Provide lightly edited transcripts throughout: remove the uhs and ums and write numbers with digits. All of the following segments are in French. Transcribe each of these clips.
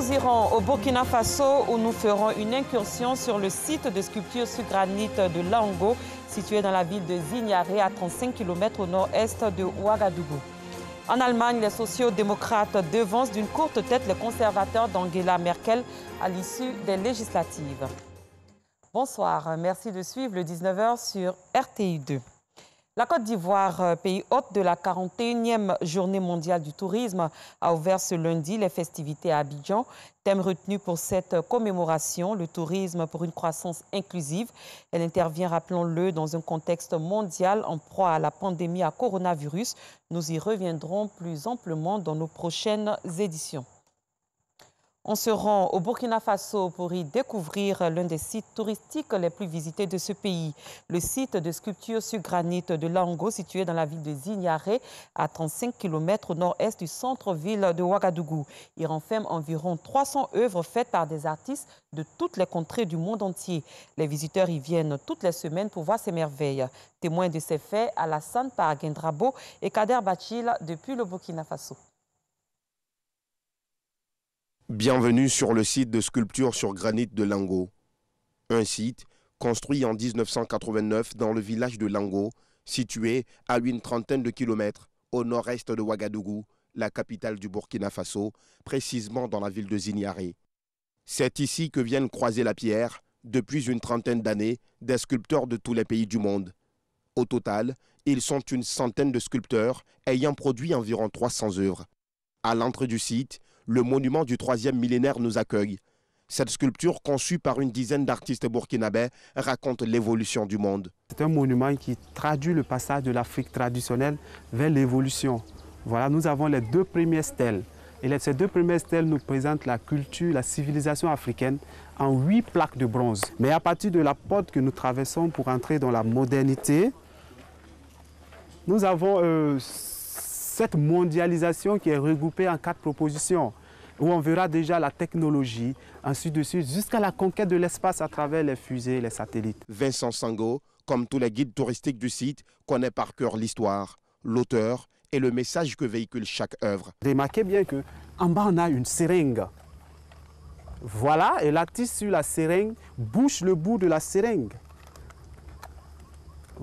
Nous irons au Burkina Faso où nous ferons une incursion sur le site de sculpture sur granit de Lango, situé dans la ville de Zignaré, à 35 km au nord-est de Ouagadougou. En Allemagne, les sociaux-démocrates devancent d'une courte tête les conservateurs d'Angela Merkel à l'issue des législatives. Bonsoir, merci de suivre le 19h sur RTI2. La Côte d'Ivoire, pays hôte de la 41e journée mondiale du tourisme, a ouvert ce lundi les festivités à Abidjan. Thème retenu pour cette commémoration, le tourisme pour une croissance inclusive. Elle intervient, rappelons-le, dans un contexte mondial en proie à la pandémie à coronavirus. Nous y reviendrons plus amplement dans nos prochaines éditions. On se rend au Burkina Faso pour y découvrir l'un des sites touristiques les plus visités de ce pays. Le site de sculpture sur granit de Lango, situé dans la ville de Zignaré, à 35 km au nord-est du centre-ville de Ouagadougou. Il renferme environ 300 œuvres faites par des artistes de toutes les contrées du monde entier. Les visiteurs y viennent toutes les semaines pour voir ces merveilles. Témoins de ces faits, Alassane Paragendrabo et Kader Bachil depuis le Burkina Faso. Bienvenue sur le site de sculpture sur granit de Lango. Un site construit en 1989 dans le village de Lango, situé à une trentaine de kilomètres au nord-est de Ouagadougou, la capitale du Burkina Faso, précisément dans la ville de Zignaré. C'est ici que viennent croiser la pierre, depuis une trentaine d'années, des sculpteurs de tous les pays du monde. Au total, ils sont une centaine de sculpteurs ayant produit environ 300 œuvres. À l'entrée du site, le monument du 3e millénaire nous accueille. Cette sculpture, conçue par une dizaine d'artistes burkinabés, raconte l'évolution du monde. C'est un monument qui traduit le passage de l'Afrique traditionnelle vers l'évolution. Voilà, nous avons les deux premières stèles. Et ces deux premières stèles nous présentent la culture, la civilisation africaine en 8 plaques de bronze. Mais à partir de la porte que nous traversons pour entrer dans la modernité, nous avons cette mondialisation qui est regroupée en 4 propositions, où on verra déjà la technologie, ainsi de suite, jusqu'à la conquête de l'espace à travers les fusées et les satellites. Vincent Sango, comme tous les guides touristiques du site, connaît par cœur l'histoire, l'auteur et le message que véhicule chaque œuvre. Remarquez bien qu'en bas, on a une seringue. Voilà, et l'artiste sur la seringue bouche le bout de la seringue.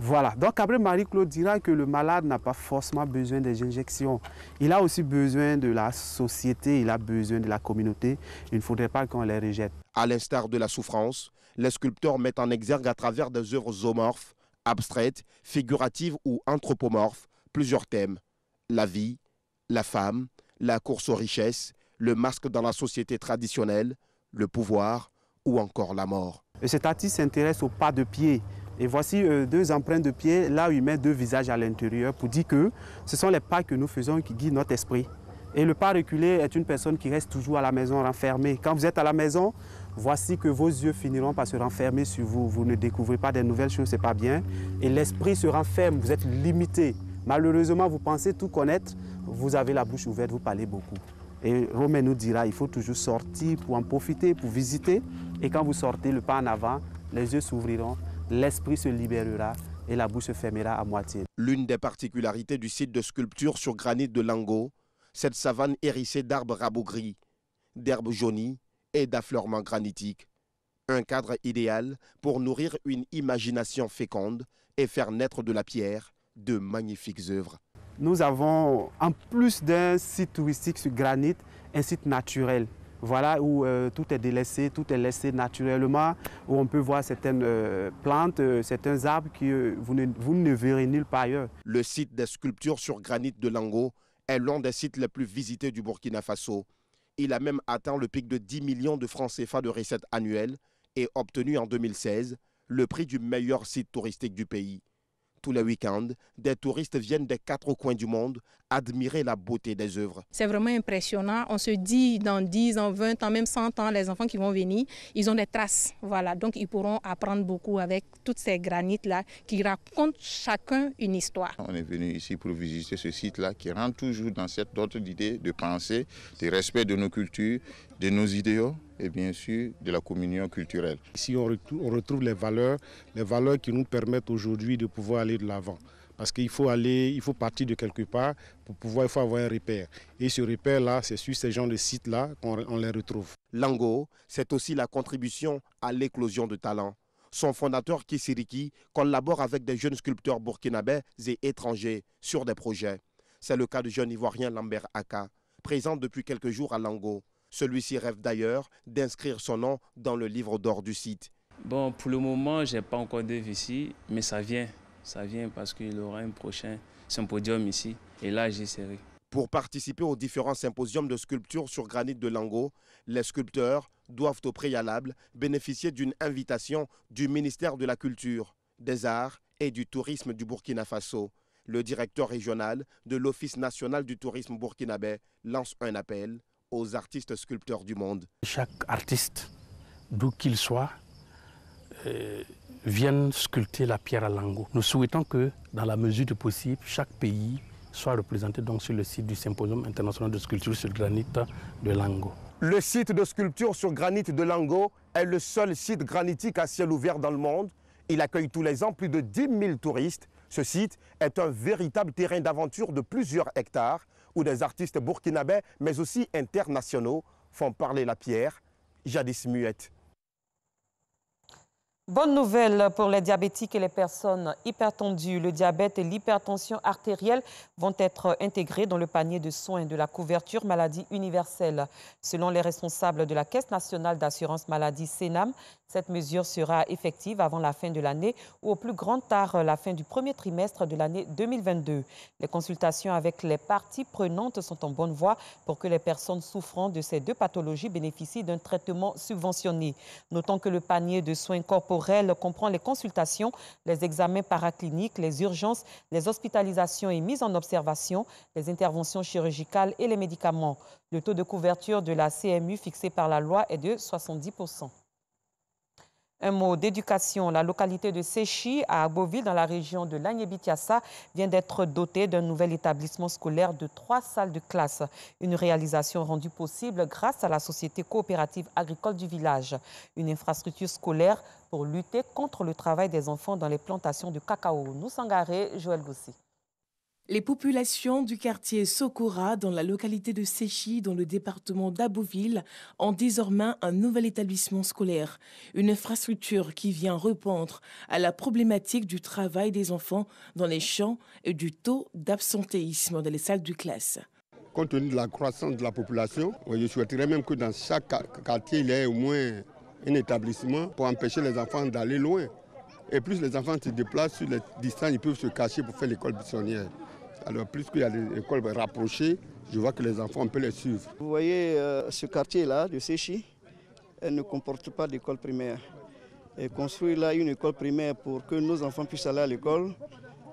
Voilà, donc après Marie-Claude dira que le malade n'a pas forcément besoin des injections. Il a aussi besoin de la société, il a besoin de la communauté. Il ne faudrait pas qu'on les rejette. À l'instar de la souffrance, les sculpteurs mettent en exergue à travers des œuvres zoomorphes, abstraites, figuratives ou anthropomorphes, plusieurs thèmes. La vie, la femme, la course aux richesses, le masque dans la société traditionnelle, le pouvoir ou encore la mort. Et cet artiste s'intéresse aux pas de pied. Et voici 2 empreintes de pied, là où il met 2 visages à l'intérieur pour dire que ce sont les pas que nous faisons qui guident notre esprit. Et le pas reculé est une personne qui reste toujours à la maison renfermée. Quand vous êtes à la maison, voici que vos yeux finiront par se renfermer sur vous. Vous ne découvrez pas des nouvelles choses, ce n'est pas bien. Et l'esprit se renferme, vous êtes limité. Malheureusement, vous pensez tout connaître, vous avez la bouche ouverte, vous parlez beaucoup. Et Romain nous dira, il faut toujours sortir pour en profiter, pour visiter. Et quand vous sortez le pas en avant, les yeux s'ouvriront. L'esprit se libérera et la bouche se fermera à moitié. L'une des particularités du site de sculpture sur granit de Lango, cette savane hérissée d'arbres rabougris, d'herbes jaunies et d'affleurements granitiques. Un cadre idéal pour nourrir une imagination féconde et faire naître de la pierre de magnifiques œuvres. Nous avons, en plus d'un site touristique sur granit, un site naturel. Voilà où tout est délaissé, tout est laissé naturellement, où on peut voir certaines plantes, certains arbres que vous ne verrez nulle part ailleurs. Le site des sculptures sur granit de Lango est l'un des sites les plus visités du Burkina Faso. Il a même atteint le pic de 10 millions de francs CFA de recettes annuelles et obtenu en 2016 le prix du meilleur site touristique du pays. Tous les week-ends, des touristes viennent des 4 coins du monde admirer la beauté des œuvres. C'est vraiment impressionnant. On se dit dans 10 ans, 20 ans, même 100 ans, les enfants qui vont venir, ils ont des traces. Voilà. Donc ils pourront apprendre beaucoup avec toutes ces granites-là qui racontent chacun une histoire. On est venu ici pour visiter ce site-là qui rentre toujours dans cette ordre d'idée de pensée, de respect de nos cultures, de nos idéaux et bien sûr de la communion culturelle. Ici on retrouve les valeurs qui nous permettent aujourd'hui de pouvoir aller de l'avant. Parce qu'il faut partir de quelque part pour pouvoir, il faut avoir un repère. Et ce repère-là, c'est sur ces genres de sites-là qu'on les retrouve. Lango, c'est aussi la contribution à l'éclosion de talents. Son fondateur, Kisiriki, collabore avec des jeunes sculpteurs burkinabés et étrangers sur des projets. C'est le cas du jeune ivoirien Lambert Aka, présent depuis quelques jours à Lango. Celui-ci rêve d'ailleurs d'inscrire son nom dans le livre d'or du site. Bon, pour le moment, je n'ai pas encore d'œuvre ici, mais ça vient. Ça vient parce qu'il y aura un prochain symposium ici. Et là, j'essaierai. Pour participer aux différents symposiums de sculpture sur granit de Lango, les sculpteurs doivent au préalable bénéficier d'une invitation du ministère de la Culture, des Arts et du Tourisme du Burkina Faso. Le directeur régional de l'Office national du tourisme burkinabé lance un appel aux artistes sculpteurs du monde. Chaque artiste, d'où qu'il soit, vienne sculpter la pierre à Lango. Nous souhaitons que, dans la mesure du possible, chaque pays soit représenté donc sur le site du Symposium international de sculpture sur granit de Lango. Le site de sculpture sur granit de Lango est le seul site granitique à ciel ouvert dans le monde. Il accueille tous les ans plus de 10 000 touristes. Ce site est un véritable terrain d'aventure de plusieurs hectares où des artistes burkinabés, mais aussi internationaux, font parler la pierre, jadis muette. Bonne nouvelle pour les diabétiques et les personnes hypertendues. Le diabète et l'hypertension artérielle vont être intégrés dans le panier de soins de la couverture maladie universelle. Selon les responsables de la Caisse nationale d'assurance maladie CNAM, cette mesure sera effective avant la fin de l'année ou au plus grand tard la fin du premier trimestre de l'année 2022. Les consultations avec les parties prenantes sont en bonne voie pour que les personnes souffrant de ces deux pathologies bénéficient d'un traitement subventionné. Notons que le panier de soins corporels comprend les consultations, les examens paracliniques, les urgences, les hospitalisations et mises en observation, les interventions chirurgicales et les médicaments. Le taux de couverture de la CMU fixé par la loi est de 70%. Un mot d'éducation. La localité de Séchi, à Aboville, dans la région de Lagné-Bitiassa, vient d'être dotée d'un nouvel établissement scolaire de 3 salles de classe. Une réalisation rendue possible grâce à la Société coopérative agricole du village. Une infrastructure scolaire pour lutter contre le travail des enfants dans les plantations de cacao. Nous Sangaré, Joël Gossi. Les populations du quartier Sokora, dans la localité de Séchi, dans le département d'Aboville, ont désormais un nouvel établissement scolaire. Une infrastructure qui vient répondre à la problématique du travail des enfants dans les champs et du taux d'absentéisme dans les salles de classe. Compte tenu de la croissance de la population, je souhaiterais même que dans chaque quartier, il y ait au moins un établissement pour empêcher les enfants d'aller loin. Et plus les enfants se déplacent sur les distances, ils peuvent se cacher pour faire l'école buissonnière. Alors plus qu'il y a des écoles rapprochées, je vois que les enfants, on peut les suivre. Vous voyez ce quartier-là de Séchi, elle ne comporte pas d'école primaire. Et construire là une école primaire pour que nos enfants puissent aller à l'école,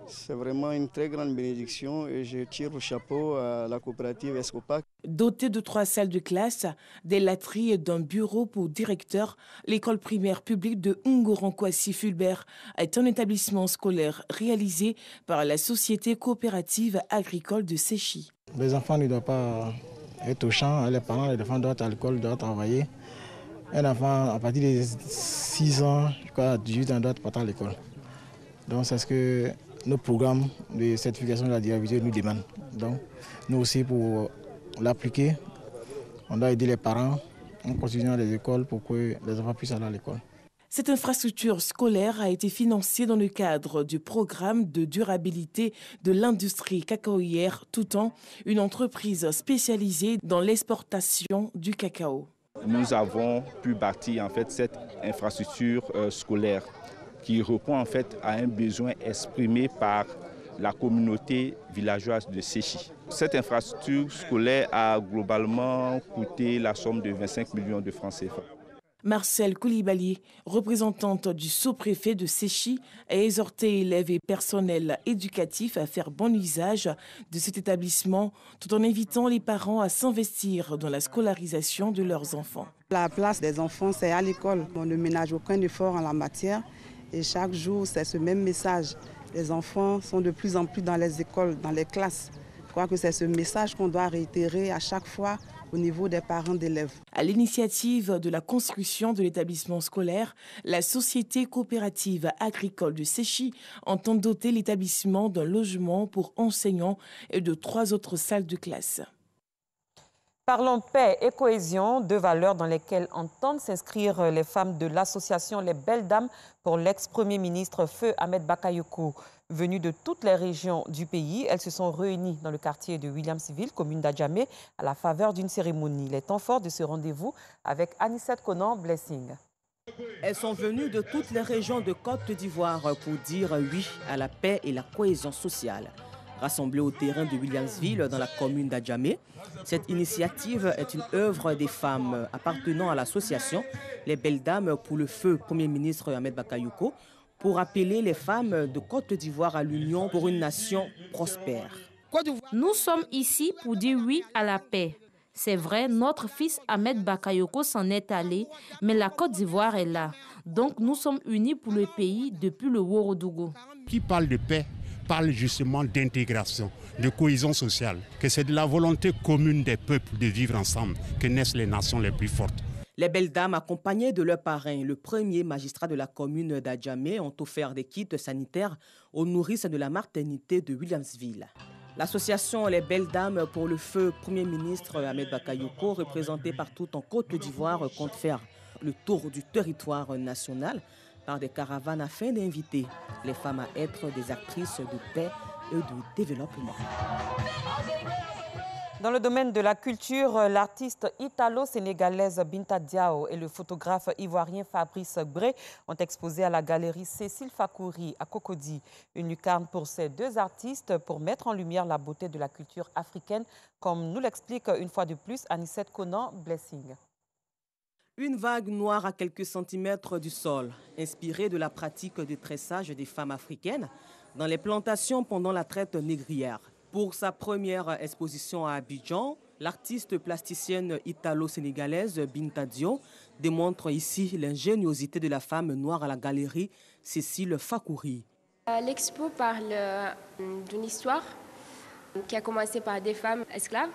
c'est vraiment une très grande bénédiction et je tire le chapeau à la coopérative Escopac. Dotée de 3 salles de classe, des latrines et d'un bureau pour directeur, l'école primaire publique de Ngorankwasi-Fulbert est un établissement scolaire réalisé par la Société coopérative agricole de Séchi. Les enfants ne doivent pas être au champ, les parents, les enfants doivent être à l'école, doivent travailler. Un enfant, à partir de 6 ans jusqu'à 18 ans, doit partir à l'école. Donc c'est ce que nos programmes de certification de la diabétique nous demandent. Donc nous aussi, pour l'appliquer, on doit aider les parents en continuant les écoles pour que les enfants puissent aller à l'école. Cette infrastructure scolaire a été financée dans le cadre du programme de durabilité de l'industrie cacaoyère Toutan, une entreprise spécialisée dans l'exportation du cacao. Nous avons pu bâtir en fait cette infrastructure scolaire qui répond en fait à un besoin exprimé par la communauté villageoise de Séchi. Cette infrastructure scolaire a globalement coûté la somme de 25 millions de francs CFA. Marcel Koulibaly, représentante du sous-préfet de Séchi, a exhorté élèves et personnels éducatifs à faire bon usage de cet établissement tout en invitant les parents à s'investir dans la scolarisation de leurs enfants. La place des enfants, c'est à l'école. On ne ménage aucun effort en la matière et chaque jour, c'est ce même message. Les enfants sont de plus en plus dans les écoles, dans les classes. Je crois que c'est ce message qu'on doit réitérer à chaque fois au niveau des parents d'élèves. À l'initiative de la construction de l'établissement scolaire, la Société coopérative agricole de Séchy entend doter l'établissement d'un logement pour enseignants et de 3 autres salles de classe. Parlons paix et cohésion, deux valeurs dans lesquelles entendent s'inscrire les femmes de l'association Les Belles Dames pour l'ex-premier ministre Feu Ahmed Bakayoko. Venues de toutes les régions du pays, elles se sont réunies dans le quartier de Williamsville, commune d'Adjamé, à la faveur d'une cérémonie. Les temps forts de ce rendez-vous avec Anissette Conan Blessing. Elles sont venues de toutes les régions de Côte d'Ivoire pour dire oui à la paix et la cohésion sociale. Rassemblées au terrain de Williamsville, dans la commune d'Adjamé, cette initiative est une œuvre des femmes appartenant à l'association Les Belles Dames pour le Feu Premier ministre Ahmed Bakayoko, pour appeler les femmes de Côte d'Ivoire à l'union pour une nation prospère. Nous sommes ici pour dire oui à la paix. C'est vrai, notre fils Ahmed Bakayoko s'en est allé, mais la Côte d'Ivoire est là. Donc nous sommes unis pour le pays depuis le Ouagadougou. Qui parle de paix parle justement d'intégration, de cohésion sociale, que c'est de la volonté commune des peuples de vivre ensemble que naissent les nations les plus fortes. Les Belles Dames, accompagnées de leur parrain, le premier magistrat de la commune d'Adjamé, ont offert des kits sanitaires aux nourrices de la maternité de Williamsville. L'association Les Belles Dames pour le Feu Premier ministre Ahmed Bakayoko, représentée partout en Côte d'Ivoire, compte faire le tour du territoire national par des caravanes afin d'inviter les femmes à être des actrices de paix et de développement. Dans le domaine de la culture, l'artiste italo-sénégalaise Binta Diao et le photographe ivoirien Fabrice Bré ont exposé à la galerie Cécile Fakouri à Cocody. Une lucarne pour ces deux artistes pour mettre en lumière la beauté de la culture africaine, comme nous l'explique une fois de plus Anissette Conan Blessing. Une vague noire à quelques centimètres du sol, inspirée de la pratique de tressage des femmes africaines dans les plantations pendant la traite négrière. Pour sa première exposition à Abidjan, l'artiste plasticienne italo-sénégalaise Binta Diao démontre ici l'ingéniosité de la femme noire à la galerie Cécile Fakouri. L'expo parle d'une histoire qui a commencé par des femmes esclaves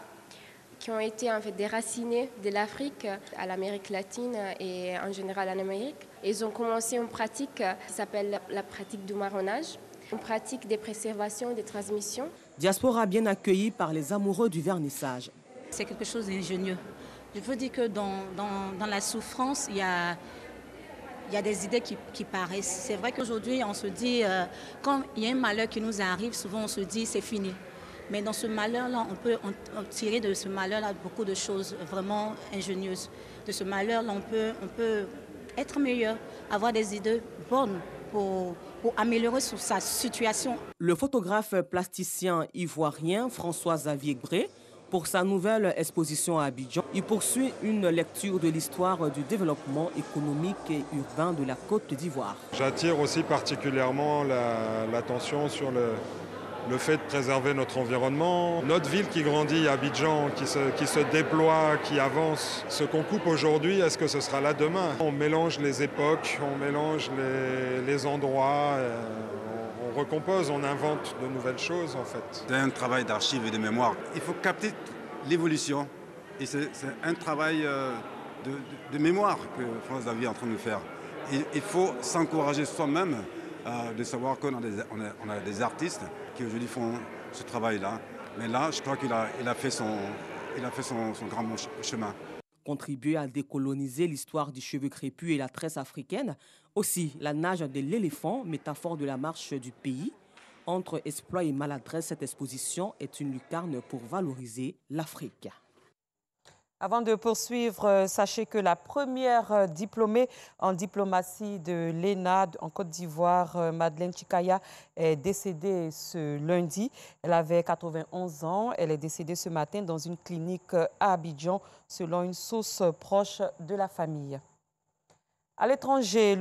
qui ont été en fait déracinées de l'Afrique à l'Amérique latine et en général en Amérique. Ils ont commencé une pratique qui s'appelle la pratique du marronnage, une pratique de préservation, de transmission. Diaspora bien accueillie par les amoureux du vernissage. C'est quelque chose d'ingénieux. Je veux dire que dans la souffrance, il y a des idées qui paraissent. C'est vrai qu'aujourd'hui, on se dit, quand il y a un malheur qui nous arrive, souvent on se dit c'est fini. Mais dans ce malheur-là, on peut tirer de ce malheur-là beaucoup de choses vraiment ingénieuses. De ce malheur-là, on peut être meilleur, avoir des idées bonnes pour améliorer sa situation. Le photographe plasticien ivoirien François-Xavier Bré, pour sa nouvelle exposition à Abidjan, il poursuit une lecture de l'histoire du développement économique et urbain de la Côte d'Ivoire. J'attire aussi particulièrement l'attention sur le fait de préserver notre environnement. Notre ville qui grandit, Abidjan, qui se déploie, qui avance. Ce qu'on coupe aujourd'hui, est-ce que ce sera là demain? On mélange les époques, on mélange les endroits, on recompose, on invente de nouvelles choses en fait. C'est un travail d'archives et de mémoire. Il faut capter l'évolution et c'est un travail de mémoire que France Xavier est en train de faire. Il faut s'encourager soi-même de savoir qu'on a des artistes qui aujourd'hui font ce travail-là. Mais là, je crois qu'il a fait son grand chemin. Contribuer à décoloniser l'histoire du cheveu crépus et la tresse africaine. Aussi, la nage de l'éléphant, métaphore de la marche du pays. Entre exploit et maladresse, cette exposition est une lucarne pour valoriser l'Afrique. Avant de poursuivre, sachez que la première diplômée en diplomatie de l'ENA en Côte d'Ivoire, Madeleine Chikaya, est décédée ce lundi. Elle avait 91 ans. Elle est décédée ce matin dans une clinique à Abidjan, selon une source proche de la famille. À l'étranger,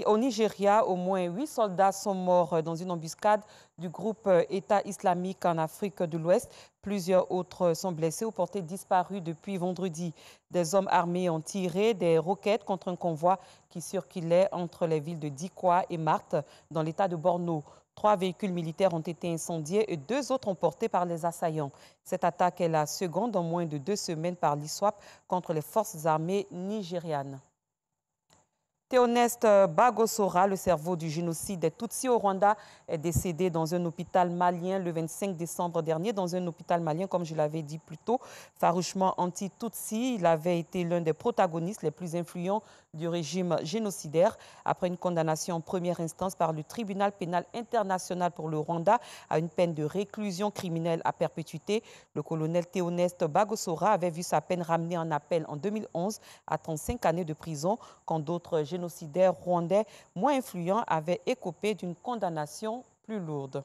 au Nigeria, au moins 8 soldats sont morts dans une embuscade du groupe État islamique en Afrique de l'Ouest. Plusieurs autres sont blessés ou portés disparus depuis vendredi. Des hommes armés ont tiré des roquettes contre un convoi qui circulait entre les villes de Dikwa et Marthe dans l'état de Borno. 3 véhicules militaires ont été incendiés et 2 autres emportés par les assaillants. Cette attaque est la seconde en moins de 2 semaines par l'ISWAP contre les forces armées nigérianes. Théoneste Bagosora, le cerveau du génocide des Tutsis au Rwanda, est décédé dans un hôpital malien le 25 décembre dernier. Dans un hôpital malien, comme je l'avais dit plus tôt, farouchement anti-Tutsi. Il avait été l'un des protagonistes les plus influents du régime génocidaire. Après une condamnation en première instance par le tribunal pénal international pour le Rwanda à une peine de réclusion criminelle à perpétuité, le colonel Théoneste Bagosora avait vu sa peine ramenée en appel en 2011 à 35 années de prison, quand d'autres génocidaires rwandais moins influents avaient écopé d'une condamnation plus lourde.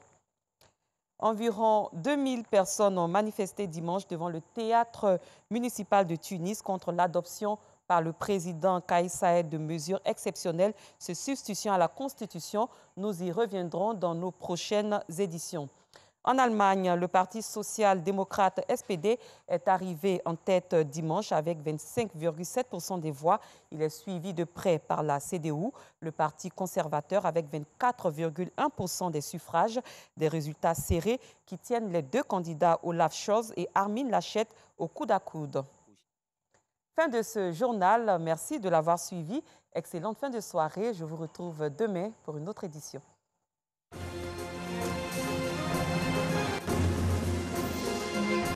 Environ 2000 personnes ont manifesté dimanche devant le théâtre municipal de Tunis contre l'adoption par le président Kais Saied de mesures exceptionnelles se substituant à la Constitution. Nous y reviendrons dans nos prochaines éditions. En Allemagne, le Parti social-démocrate SPD est arrivé en tête dimanche avec 25,7% des voix. Il est suivi de près par la CDU, le Parti conservateur, avec 24,1% des suffrages. Des résultats serrés qui tiennent les 2 candidats Olaf Scholz et Armin Laschet au coude à coude. Fin de ce journal. Merci de l'avoir suivi. Excellente fin de soirée. Je vous retrouve demain pour une autre édition.